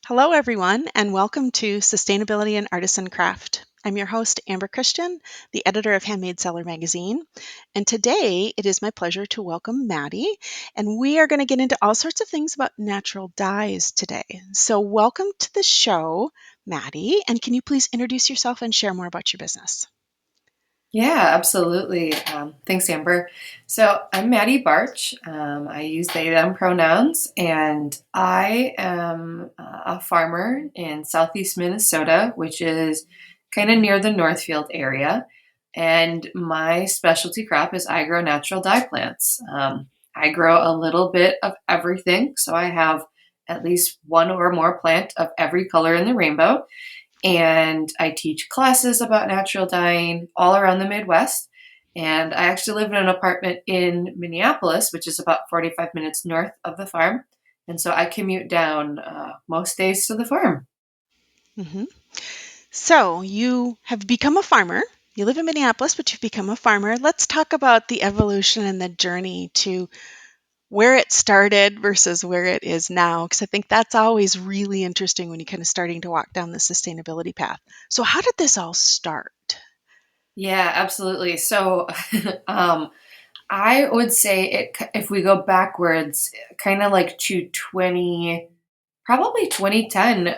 Hello, everyone, and welcome to Sustainability and Artisan Craft. I'm your host, Amber Christian, the editor of Handmade Seller Magazine. And today it is my pleasure to welcome Maddy, and we are going to get into all sorts of things about natural dyes today. So, welcome to the show, Maddy, and can you please introduce yourself and share more about your business? Yeah, absolutely. Thanks, Amber. So I'm Maddy Bartsch. I use they, them pronouns, and I am a farmer in southeast Minnesota, which is kind of near the Northfield area. And my specialty crop is I grow natural dye plants. I grow a little bit of everything. So I have at least one or more plant of every color in the rainbow. And I teach classes about natural dyeing all around the Midwest. And I actually live in an apartment in Minneapolis, which is about 45 minutes north of the farm. And so I commute down most days to the farm. hmm So, you have become a farmer. You live in Minneapolis, but you've become a farmer. Let's talk about the evolution and the journey to where it started versus where it is now, because I think that's always really interesting when you're kind of starting to walk down the sustainability path. So, how did this all start? Yeah, absolutely. So um, I would say if we go backwards, kind of like to 2010,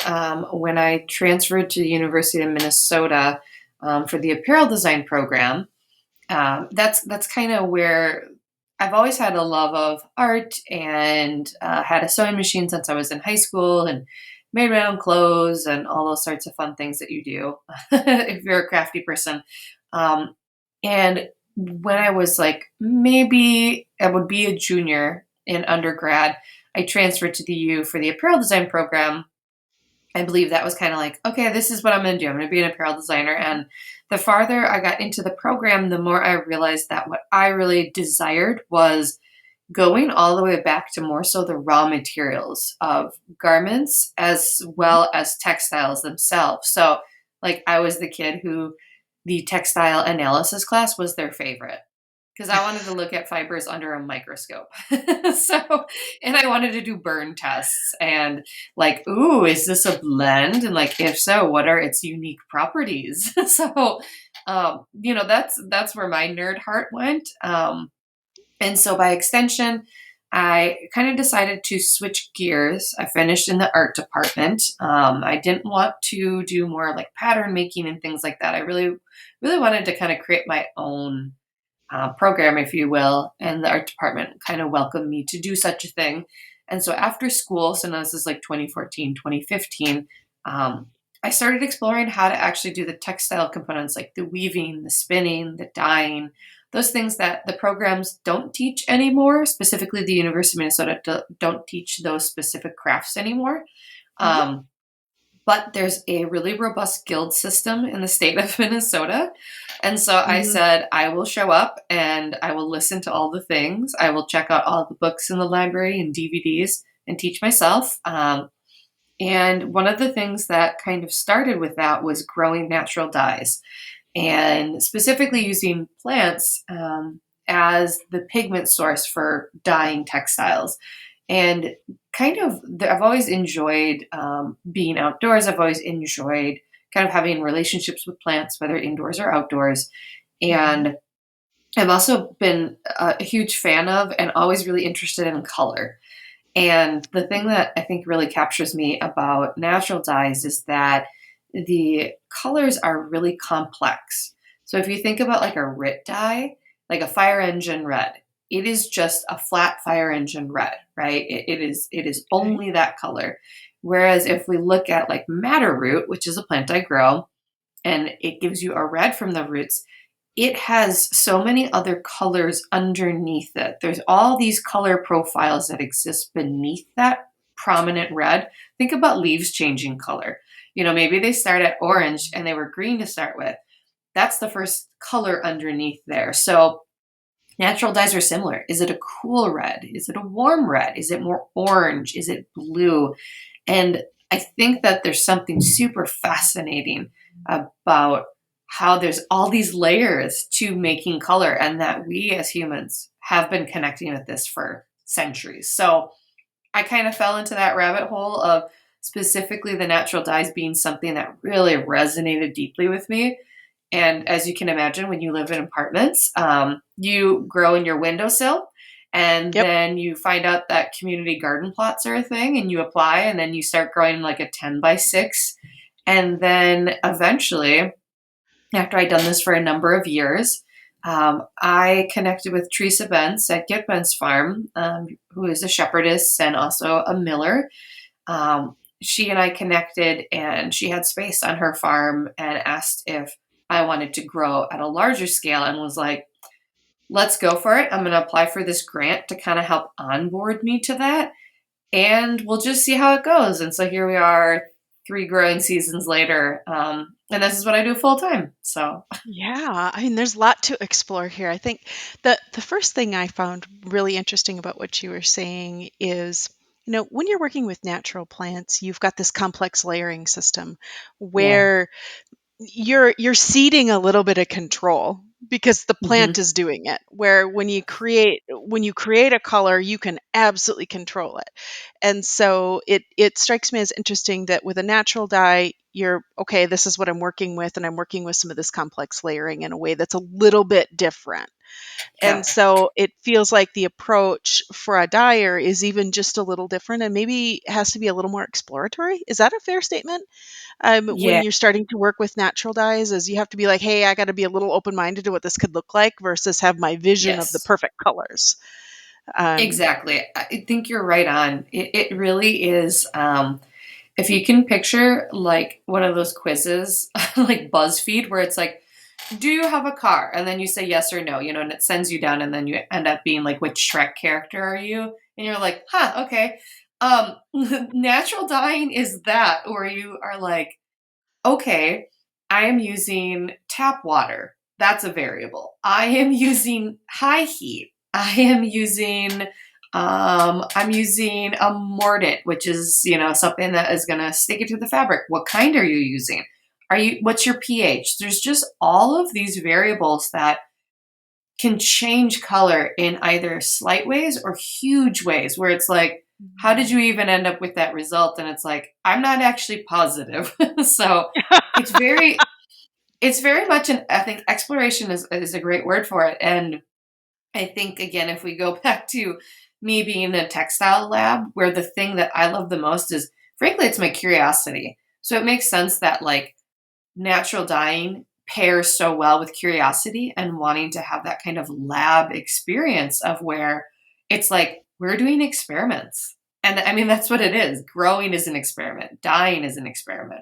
when I transferred to the University of Minnesota for the apparel design program. That's kind of where I've always had a love of art and had a sewing machine since I was in high school and made my own clothes and all those sorts of fun things that you do if you're a crafty person. Um, and when I was like, maybe I would be a junior in undergrad, I transferred to the U for the apparel design program. I believe that was kind of like, okay, this is what I'm going to do. I'm going to be an apparel designer. And the farther I got into the program, the more I realized that what I really desired was going all the way back to more so the raw materials of garments as Mhm. well as textiles themselves. So, like, I was the kid who the textile analysis class was their favorite because I wanted to look at fibers under a microscope. So, and I wanted to do burn tests and like, ooh, is this a blend? And like, if so, what are its unique properties? So, that's where my nerd heart went. And so by extension, I kind of decided to switch gears. I finished in the art department. I didn't want to do more like pattern making and things like that. I really, really wanted to kind of create my own program, if you will, and the art department kind of welcomed me to do such a thing. And so after school, so now this is like 2014, 2015, I started exploring how to actually do the textile components like the weaving, the spinning, the dyeing, those things that the programs don't teach anymore. Specifically, the University of Minnesota don't teach those specific crafts anymore. Mhm. Um, but there's a really robust guild system in the state of Minnesota. And so I Mhm. said, I will show up and I will listen to all the things. I will check out all the books in the library and DVDs and teach myself. And one of the things that kind of started with that was growing natural dyes and specifically using plants as the pigment source for dyeing textiles. And kind of, I've always enjoyed being outdoors. I've always enjoyed kind of having relationships with plants, whether indoors or outdoors. Mhm. And I've also been a huge fan of and always really interested in color. And the thing that I think really captures me about natural dyes is that the colors are really complex. So if you think about like a RIT dye, like a fire engine red, it is just a flat fire engine red, right? It is Okay. only that color. Whereas if we look at like madder root, which is a plant I grow, and it gives you a red from the roots, it has so many other colors underneath it. There's all these color profiles that exist beneath that prominent red. Think about leaves changing color. Maybe they start at orange and they were green to start with. That's the first color underneath there. So natural dyes are similar. Is it a cool red? Is it a warm red? Is it more orange? Is it blue? And I think that there's something super fascinating about how there's all these layers to making color and that we as humans have been connecting with this for centuries. So I kind of fell into that rabbit hole of specifically the natural dyes being something that really resonated deeply with me. And as you can imagine, when you live in apartments, you grow in your windowsill, and Yep. then you find out that community garden plots are a thing, and you apply, and then you start growing like a 10 by 6. And then eventually, after I'd done this for a number of years, I connected with Teresa Bentz at Get Bentz Farm, who is a shepherdess and also a miller. She and I connected, and she had space on her farm and asked if I wanted to grow at a larger scale, and was like, let's go for it. I'm going to apply for this grant to kind of help onboard me to that, and we'll just see how it goes. And so here we are, 3 growing seasons later. And this is what I do full time. So, Yeah, I mean, there's a lot to explore here. I think the first thing I found really interesting about what you were saying is, when you're working with natural plants, you've got this complex layering system yeah. where you're ceding a little bit of control because the Hmm. plant is doing it. Where when you create a color, you can absolutely control it. And so it strikes me as interesting that with a natural dye, you're okay, this is what I'm working with, and I'm working with some of this complex layering in a way that's a little bit different. And Yep. so it feels like the approach for a dyer is even just a little different and maybe has to be a little more exploratory. Is that a fair statement? When Yeah. you're starting to work with natural dyes, is you have to be like, hey, I got to be a little open-minded to what this could look like versus have my vision of the Yes. perfect colors. Um, Exactly. I think you're right on. It really is. If you can picture like one of those quizzes, like BuzzFeed, where it's like, do you have a car? And then you say yes or no, and it sends you down, and then you end up being like, which Shrek character are you? And you're like, huh, okay. Um, Natural dyeing is that, where you are like, okay, I am using tap water. That's a variable. I am using high heat. I'm using a mordant, which is, something that is gonna stick it to the fabric. What kind are you using? What's your pH? There's just all of these variables that can change color in either slight ways or huge ways, where it's like, how did you even end up with that result? And it's like, I'm not actually positive. So it's very it's very much I think exploration is a great word for it. And I think, again, if we go back to me being in a textile lab, where the thing that I love the most is, frankly, it's my curiosity. So it makes sense that like natural dyeing pairs so well with curiosity and wanting to have that kind of lab experience, of where it's like we're doing experiments. And I mean, that's what it is. Growing is an experiment, dyeing is an experiment.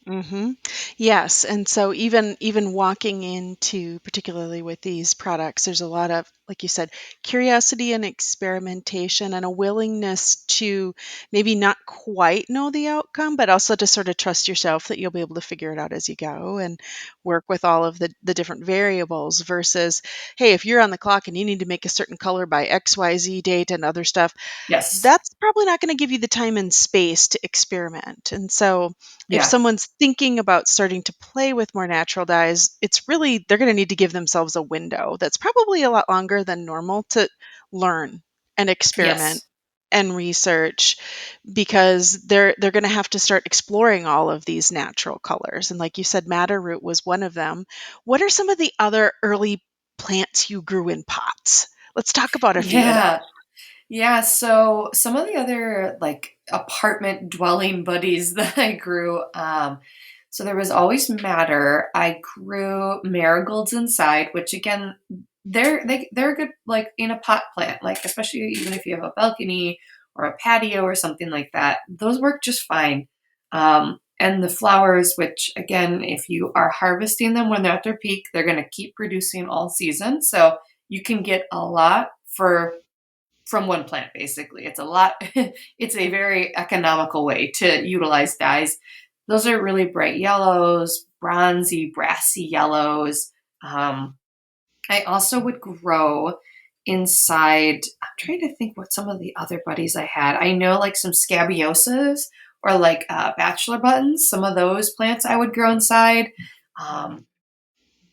hmm Yes, and so even walking into, particularly with these products, there's a lot of, like you said, curiosity and experimentation and a willingness to maybe not quite know the outcome, but also to sort of trust yourself that you'll be able to figure it out as you go and work with all of the different variables versus, hey, if you're on the clock and you need to make a certain color by XYZ date and other stuff, Yes. that's probably not going to give you the time and space to experiment. And so if Yeah. someone's thinking about starting to play with more natural dyes, it's really, they're going to need to give themselves a window that's probably a lot longer than normal to learn and experiment Yes. and research because they're going to have to start exploring all of these natural colors. And like you said, madder root was one of them. What are some of the other early plants you grew in pots? Let's talk about a few of Yeah. those. Yeah, so some of the other like apartment dwelling buddies that I grew, so there was always madder. I grew marigolds inside, which again, they're good like in a pot plant, like especially even if you have a balcony or a patio or something like that. Those work just fine. And the flowers, which again, if you are harvesting them when they're at their peak, they're going to keep producing all season. So you can get a lot for from one plant. Basically, it's a lot. It's a very economical way to utilize dyes. Those are really bright yellows, bronzy, brassy yellows. um, I also would grow inside. I'm trying to think what some of the other buddies I had. I know like some scabiosas, or like bachelor buttons. Some of those plants I would grow inside. um,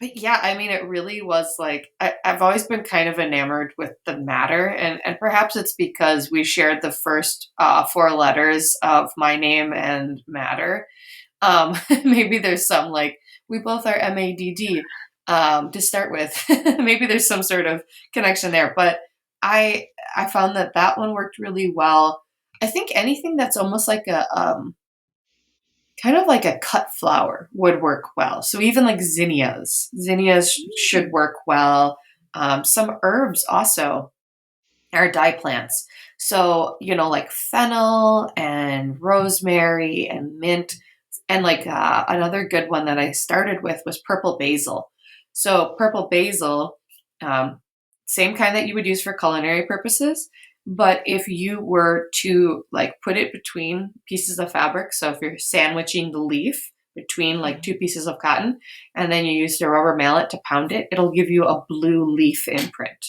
But yeah, I mean, it really was like I've always been kind of enamored with the matter, and perhaps it's because we shared the first four letters of my name and matter. Maybe there's some like we both are MADD to start with. Maybe there's some sort of connection there, but I I found that that one worked really well. I think anything that's almost like a kind of like a cut flower would work well. So even like zinnias should Mm. work well. Some herbs also are dye plants. So, like fennel and rosemary and mint. And like another good one that I started with was purple basil. So, purple basil, um, same kind that you would use for culinary purposes. But if you were to like put it between pieces of fabric, so if you're sandwiching the leaf between like Mhm. two pieces of cotton, and then you use the rubber mallet to pound it, it'll give you a blue leaf imprint.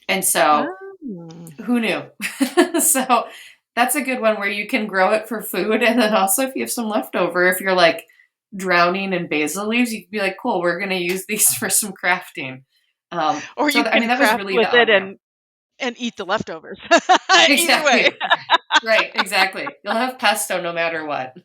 And so Oh. who knew? So that's a good one where you can grow it for food. And then also, if you have some leftover, if you're like drowning in basil leaves, you can be like, cool, we're going to use these for some crafting. Or you I mean, can that was craft really with the it on ramp. and eat the leftovers. Either way. Exactly. Right. Exactly. You'll have pesto no matter what.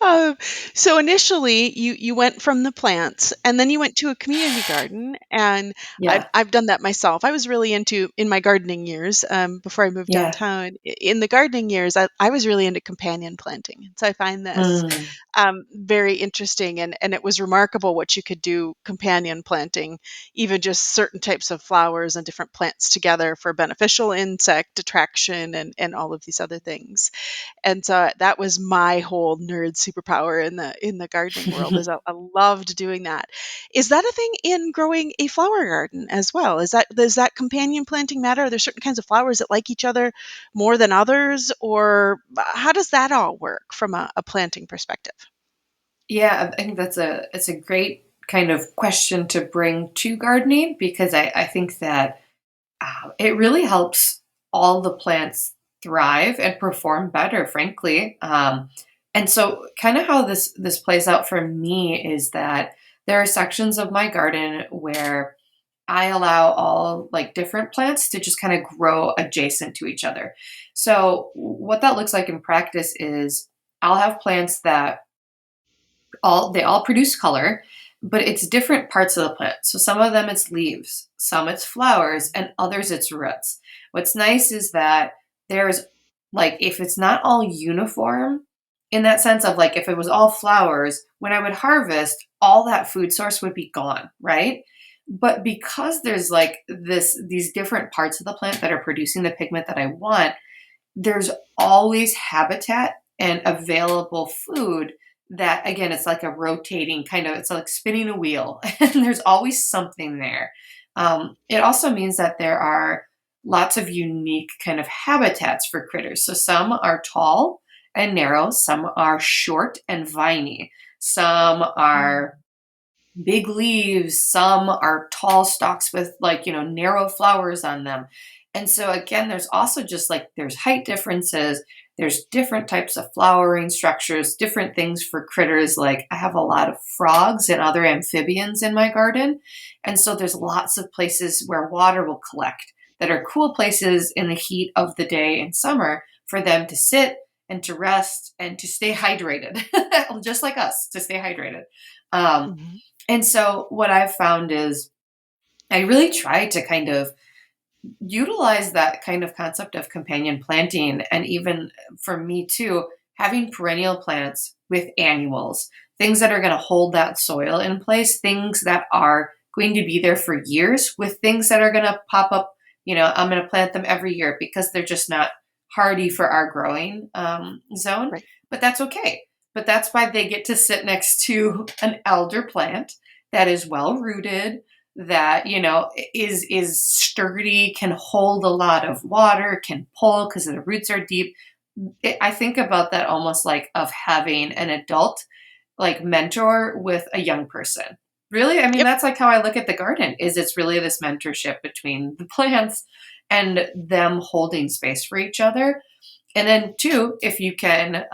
Um, so initially, you went from the plants, and then you went to a community garden, and Yeah. I've done that myself. I was really into in my gardening years, before I moved Yeah. downtown. In the gardening years, I was really into companion planting. So I find this Mm. very interesting, and it was remarkable what you could do companion planting, even just certain types of flowers and different plants together for beneficial insect attraction and all of these other things. And so that was my whole nerd superpower in the gardening world is I loved doing that. Is that a thing in growing a flower garden as well? Is that does that companion planting matter? Are there certain kinds of flowers that like each other more than others, or how does that all work from a planting perspective? Yeah, I think that's it's a great kind of question to bring to gardening because I think that it really helps all the plants thrive and perform better, frankly. And so, kind of how this plays out for me is that there are sections of my garden where I allow all like different plants to just kind of grow adjacent to each other. So, what that looks like in practice is I'll have plants that all produce color, but it's different parts of the plant. So some of them it's leaves, some it's flowers, and others it's roots. What's nice is that there's like if it's not all uniform in that sense of like if it was all flowers, when I would harvest, all that food source would be gone, right? But because there's like these different parts of the plant that are producing the pigment that I want, there's always habitat and available food that again it's like a rotating kind of it's like spinning a wheel and there's always something there. It also means that there are lots of unique kind of habitats for critters, so some are tall and narrow, some are short and viney, some Mm. are big leaves, some are tall stalks with like, narrow flowers on them. And so again, there's also just like there's height differences, there's different types of flowering structures, different things for critters. Like I have a lot of frogs and other amphibians in my garden. And so there's lots of places where water will collect that are cool places in the heat of the day in summer for them to sit and to rest and to stay hydrated, just like us, to stay hydrated. Um, Mhm. and so what I've found is I really try to kind of utilize that kind of concept of companion planting. And even for me too, having perennial plants with annuals, things that are going to hold that soil in place, things that are going to be there for years with things that are going to pop up. I'm going to plant them every year because they're just not hardy for our growing zone, Right. but that's okay. But that's why they get to sit next to an elder plant that is well rooted, that is sturdy, can hold a lot of water, can pull because the roots are deep. I think about that almost like of having an adult like mentor with a young person. Really, I mean Yep. that's like how I look at the garden, is it's really this mentorship between the plants and them holding space for each other. And then two, if you can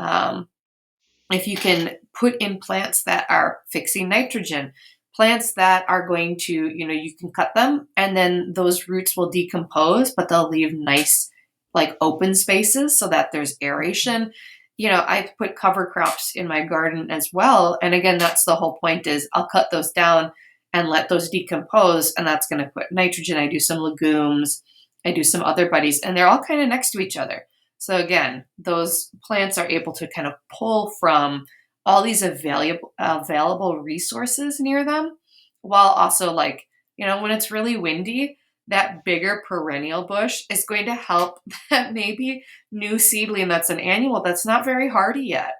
if you can put in plants that are fixing nitrogen, plants that are going to, you can cut them and then those roots will decompose, but they'll leave nice, like open spaces so that there's aeration. I put cover crops in my garden as well. And again, that's the whole point is I'll cut those down and let those decompose. And that's going to put nitrogen. I do some legumes. I do some other buddies, and they're all kind of next to each other. So again, those plants are able to kind of pull from all these available resources near them, while also like, when it's really windy, that bigger perennial bush is going to help that maybe new seedling that's an annual that's not very hardy yet,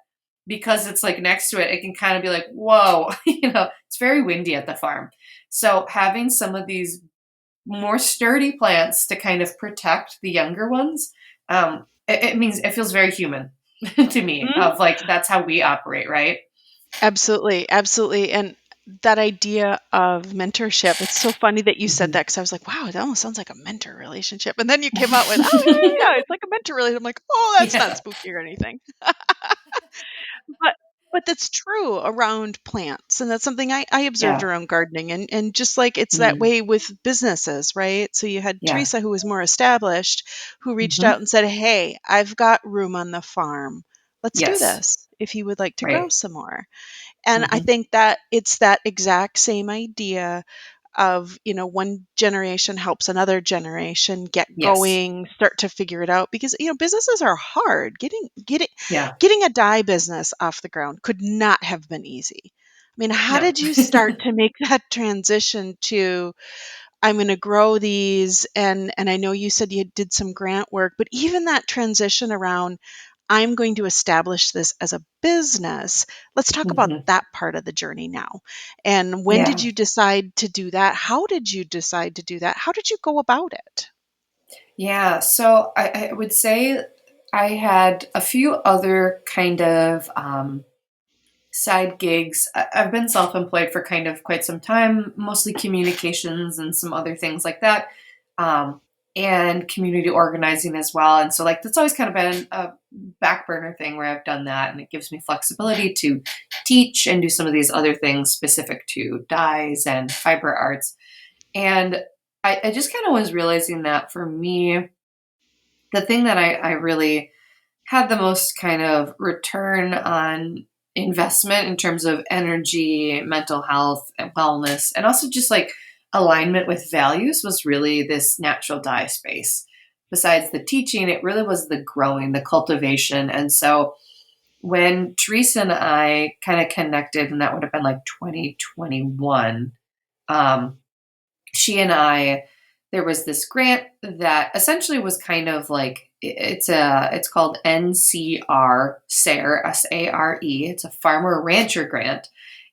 because it's like next to it. It can kind of be like, whoa, it's very windy at the farm. So having some of these more sturdy plants to kind of protect the younger ones, it means it feels very human to me, Mhm. of like that's how we operate, right? Absolutely, absolutely, and that idea of mentorship, it's so funny that you said Mhm. that because I was like, "Wow, that almost sounds like a mentor relationship," and then you came out with, "Oh, yeah, yeah, yeah, it's like a mentor relationship." I'm like, "Oh, that's not Yeah. spooky or anything." But that's true around plants, and that's something I observed Yeah. around gardening, and just like it's that Mm. way with businesses, right? So you had Yeah. Teresa, who was more established, who reached out Hmm. and said, "Hey, I've got room on the farm. Let's do Yes. this if you would like to grow Right. some more." And I Hmm. think that it's that exact same idea of, one generation helps another generation get Yes. going, start to figure it out because, businesses are hard. Yeah. Getting a dye business off the ground could not have been easy. I mean, how No. did you start to make that transition to I'm going to grow these and I know you said you did some grant work, but even that transition around I'm going to establish this as a business. Let's talk about Hmm. that part of the journey now. And when did Yeah. you decide to do that? How did you decide to do that? How did you go about it? Yeah. So I would say I had a few other kind of side gigs. I've been self employed for kind of quite some time, mostly communications and some other things like that, um, and community organizing as well. And so, like, that's always kind of been a back burner thing where I've done that. And it gives me flexibility to teach and do some of these other things specific to dyes and fiber arts. And I just kind of was realizing that for me, the thing that I really had the most kind of return on investment in terms of energy, mental health, and wellness, and also just like alignment with values was really this natural dye space. Besides the teaching, it really was the growing, the cultivation. And so when Teresa and I kind of connected, and that would have been like 2021, um, she and I, there was this grant that essentially was kind of like it's called NCR SARE SARE. It's a farmer rancher grant,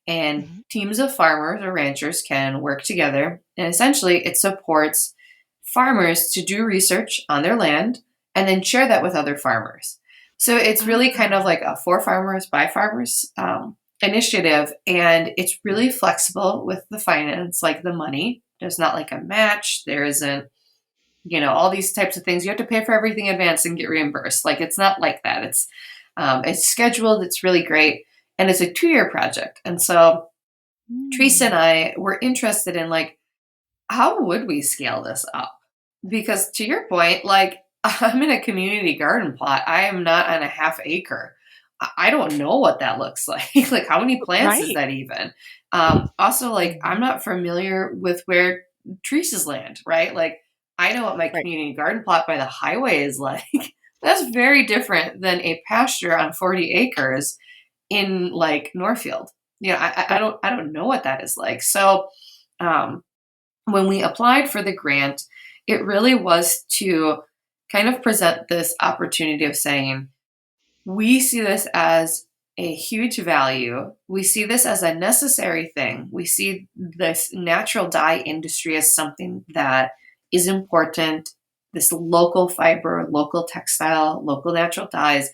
and Mhm. teams of farmers or ranchers can work together, and essentially it supports farmers to do research on their land and then share that with other farmers. So it's really kind of Ah, like a for farmers by farmers initiative, and it's really flexible with the finance, like the money. There's not like a match. There isn't, all these types of things. You have to pay for everything in advance and get reimbursed. Like it's not like that. It's scheduled. It's really great, and it's a 2-year project. And so Teresa and mm, I were interested in like how would we scale this up? Because to your point, like I'm in a community garden plot. I am not on a half acre. I don't know what that looks like. Like how many plants is right. that even? Also, like I'm Mhm. not familiar with where Teresa's land, right? Like I know what my Right. community garden plot by the highway is like. That's very different than a pasture on 40 acres in like Northfield. I Right. don't know what that is like. So um, when we applied for the grant, it really was to kind of present this opportunity of saying, we see this as a huge value. We see this as a necessary thing. We see this natural dye industry as something that is important. This local fiber, local textile, local natural dyes.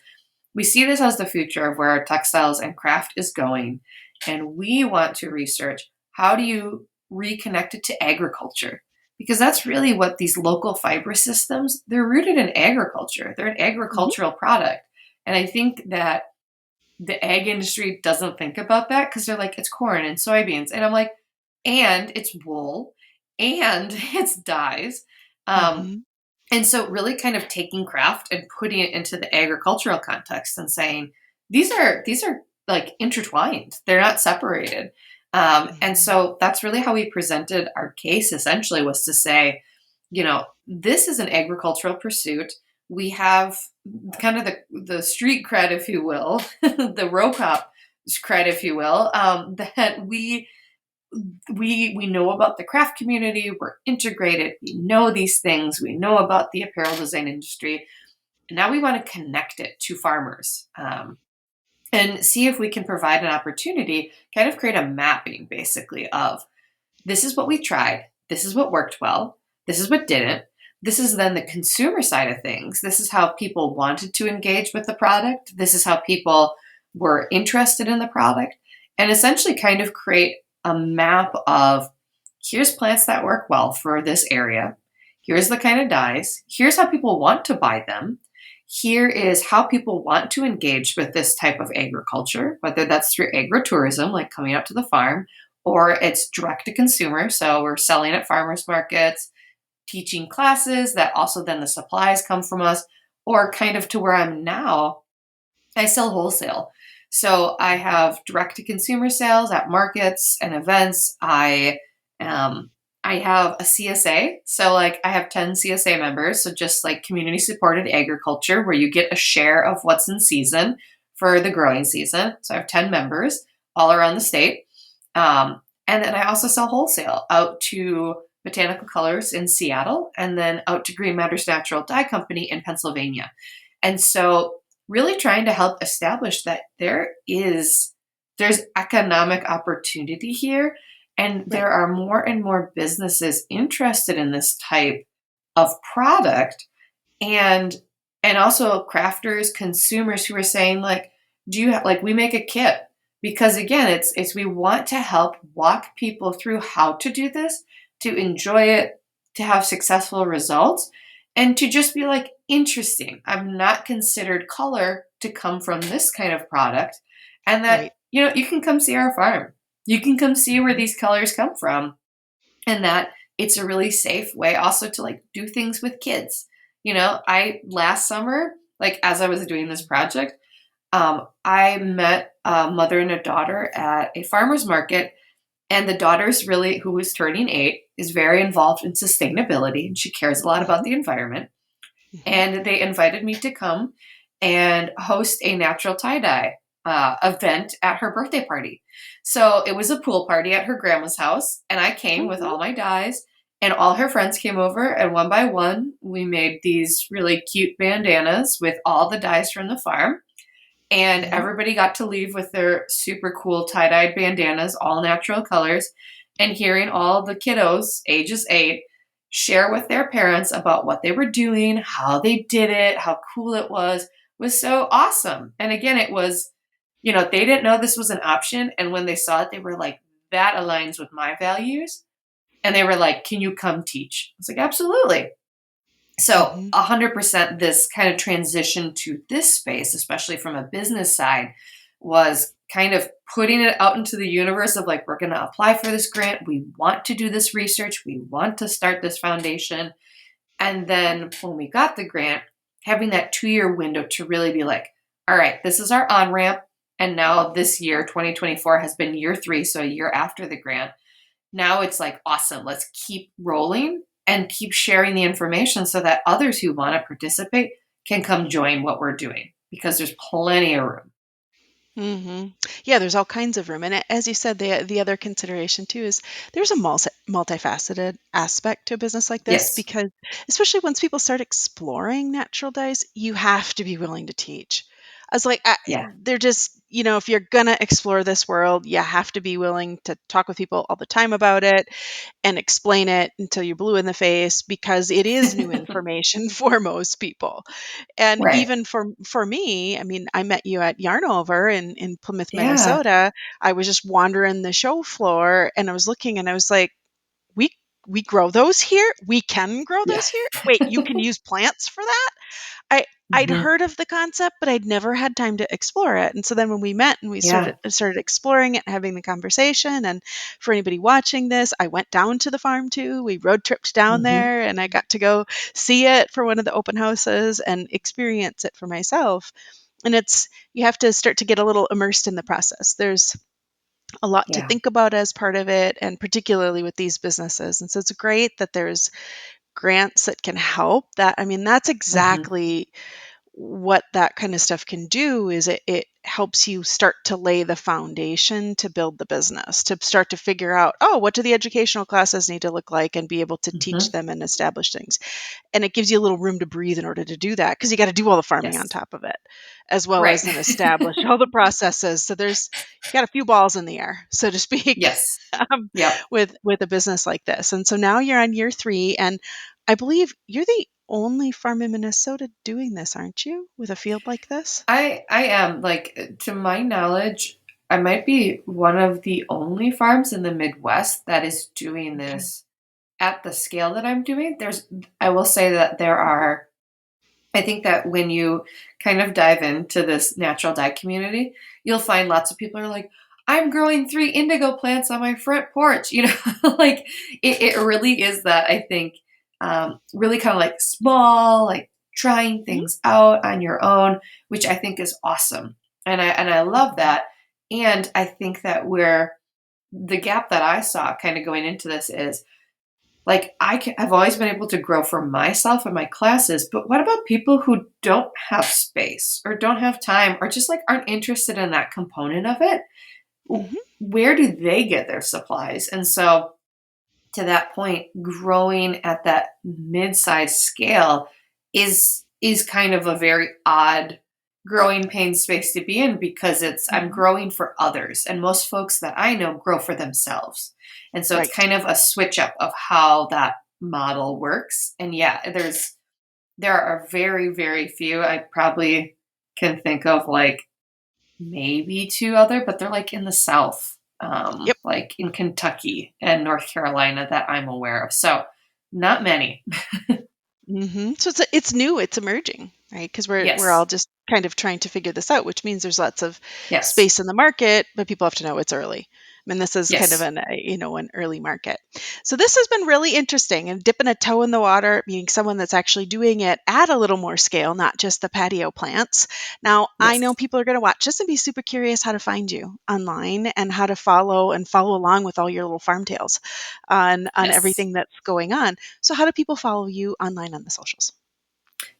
We see this as the future of where our textiles and craft is going. And we want to research how do you reconnect it to agriculture? Because that's really what these local fiber systems, they're rooted in agriculture. They're an Mhm. agricultural product. And I think that the ag industry doesn't think about that because they're like, it's corn and soybeans. And I'm like, and it's wool and it's dyes. Um, Mhm. and so really kind of taking craft and putting it into the agricultural context and saying, these are like intertwined. They're not separated. And Mhm. so that's really how we presented our case essentially was to say, this is an agricultural pursuit. We have kind of the street cred, if you will, the row cop cred, if you will, that we know about the craft community. We're integrated. We know these things. We know about the apparel design industry. And now we want to connect it to farmers and see if we can provide an opportunity, kind of create a mapping basically of this is what we tried. This is what worked well. This is what didn't. This is then the consumer side of things. This is how people wanted to engage with the product. This is how people were interested in the product. And essentially, kind of create a map of here's plants that work well for this area. Here's the kind of dyes. Here's how people want to buy them. Here is how people want to engage with this type of agriculture, whether that's through agritourism, like coming out to the farm, or it's direct to consumer. So we're selling at farmers markets, teaching classes that also then the supplies come from us, or kind of to where I'm now, I sell wholesale. So I have direct to consumer sales at markets and events. Um, I have a CSA. So like I have 10 CSA members. So just like community supported agriculture, where you get a share of what's in season for the growing season. So I have 10 members all around the state. And then I also sell wholesale out to Botanical Colors in Seattle and then out to Green Matters Natural Dye Company in Pennsylvania. And so really trying to help establish that there's economic opportunity here and Right. there are more and more businesses interested in this type of product and also crafters, consumers who are saying like, do you have, like we make a kit because again, it's we want to help walk people through how to do this, to enjoy it, to have successful results, and to just be like interesting. I've not considered color to come from this kind of product, and that Right. you can come see our farm. You can come see where Mhm. these colors come from and that it's a really safe way also to like do things with kids. I last summer, like as I was doing this project, I met a mother and a daughter at a farmer's market, and the daughter's really who was turning 8 is very involved in sustainability and she cares a lot about Mhm. the environment. Mhm. And they invited me to come and host a natural tie-dye event at her birthday party. So it was a pool party at her grandma's house, and I came with Mhm. all my dyes, and all her friends came over, and one by one, we made these really cute bandanas with all the dyes from the farm. And Mhm. everybody got to leave with their super cool tie-dyed bandanas, all natural colors, and hearing all the kiddos, ages 8, share with their parents about what they were doing, how they did it, how cool it was so awesome. And again, it was, they didn't know this was an option. And when they saw it, they were like, that aligns with my values. And they were like, can you come teach? I was like, absolutely. So Mhm. 100% this kind of transition to this space, especially from a business side, was kind of putting it out into the universe of like, we're going to apply for this grant. We want to do this research. We want to start this foundation. And then when we got the grant, having that 2-year window to really be like, all right, this is our on ramp. And now this year, 2024, has been year 3, so a year after the grant. Now it's like, awesome, let's keep rolling and keep sharing the information so that others who want to participate can come join what we're doing because there's plenty of room. Mhm. Yeah, there's all kinds of room, and as you said, the other consideration too is there's a multifaceted aspect to a business like this Yes. because especially once people start exploring natural dyes, you have to be willing to teach. I was like, Yeah. they're just, if you're gonna explore this world, you have to be willing to talk with people all the time about it and explain it until you're blue in the face because it is new information for most people. And Right. even for me, I mean, I met you at Yarnover in Plymouth, Yeah. Minnesota. I was just wandering the show floor and I was looking and I was like, "We we grow those here? We can grow Yeah. those here? Wait, you can use plants for that?" I'd Mhm. heard of the concept, but I'd never had time to explore it. And so then when we met and we Yeah. started exploring it, having the conversation, and for anybody watching this, I went down to the farm too. We road tripped down Mhm. there and I got to go see it for one of the open houses and experience it for myself. And you have to start to get a little immersed in the process. There's a lot to Yeah. think about as part of it, and particularly with these businesses. And so it's great that there's grants that can help that. I mean, that's Mhm. exactly what that kind of stuff can do is it helps you start to lay the foundation to build the business, to start to figure out, oh, what do the educational classes need to look like and be able to teach Mhm. them and establish things. And it gives you a little room to breathe in order to do that because you got to do all the farming on Yes. top of it, as well Right. as then establish all the processes. So you got a few balls in the air, so to speak, Yes. Yep. with a business like this. And so now you're on year 3, and I believe you're the only farm in Minnesota doing this, aren't you? With a field like this? I am, like, to my knowledge, I might be one of the only farms in the Midwest that is doing Okay. this at the scale that I'm doing. I will say that there are I think that when you kind of dive into this natural dye community, you'll find lots of people are like, I'm growing 3 indigo plants on my front porch. Like it really is that, I think, really kind of like small, like trying Mhm. things out on your own, which I think is awesome. And I love Mhm. that. And I think that where the gap that I saw kind of going into this is like, I've always been able to grow for myself and my classes, but what about people who don't have space or don't have time or just, like, aren't interested in that component of it? Mhm. Where do they get their supplies? And so, to that point, growing at that mid-sized scale is kind of a very odd growing pain space to be in because I'm Mhm. growing for others, and most folks that I know grow for themselves. And so it's Right. kind of a switch up of how that model works. And yeah, there are very, very few. I probably can think of like maybe 2 other, but they're, like, in the South, Yep. like, in Kentucky and North Carolina that I'm aware of, so not many. So it's new, it's emerging, right? Because we're all Yes. just kind of trying to figure this out, which means there's lots of Yes. space in the market, but people have to know it's early. I mean, this is kind of Yes. an early market. So this has been really interesting, and dipping a toe in the water, meeting someone that's actually doing it at a little more scale, not just the patio plants. Now, I Yes. know people are going to watch this and be super curious how to find you online and how to follow along with all your little farm tales on Yes. everything that's going on. So how do people follow you online on the socials?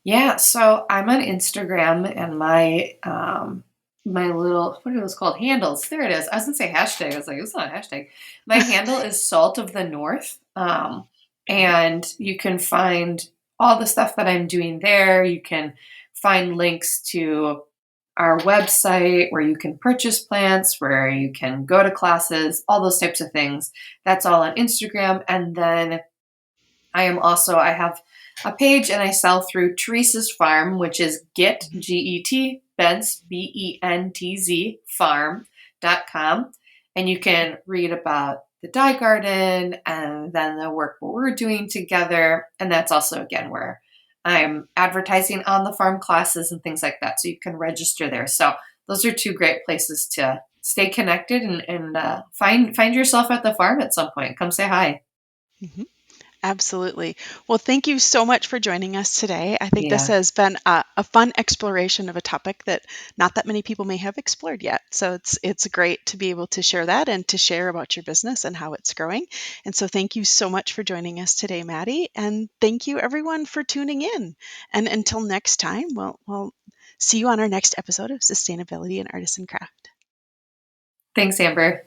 Yeah, so I'm on Instagram and my little what are those called? Handles. There it is. I was gonna say hashtag. I was like, it's not a hashtag. My handle is Salt of the North. Okay. And you can find all the stuff that I'm doing there. You can find links to our website where you can purchase plants, where you can go to classes, all those types of things. That's all on Instagram. And then I have a page and I sell through Teresa's Farm, which is Mhm. Get Bentz, Bentz farm.com. And you can read about the dye garden and then the work we're doing together. And that's also, again, where I'm advertising on the farm classes and things like that. So you can register there. So those are 2 great places to stay connected and find yourself at the farm at some point. Come say hi. Mhm. Absolutely. Well, thank you so much for joining us today. I think this Yeah. has been a fun exploration of a topic that not that many people may have explored yet. So it's great to be able to share that and to share about your business and how it's growing. And so thank you so much for joining us today, Maddie. And thank you everyone for tuning in. And until next time, we'll see you on our next episode of Sustainability and Artisan Craft. Thanks, Amber.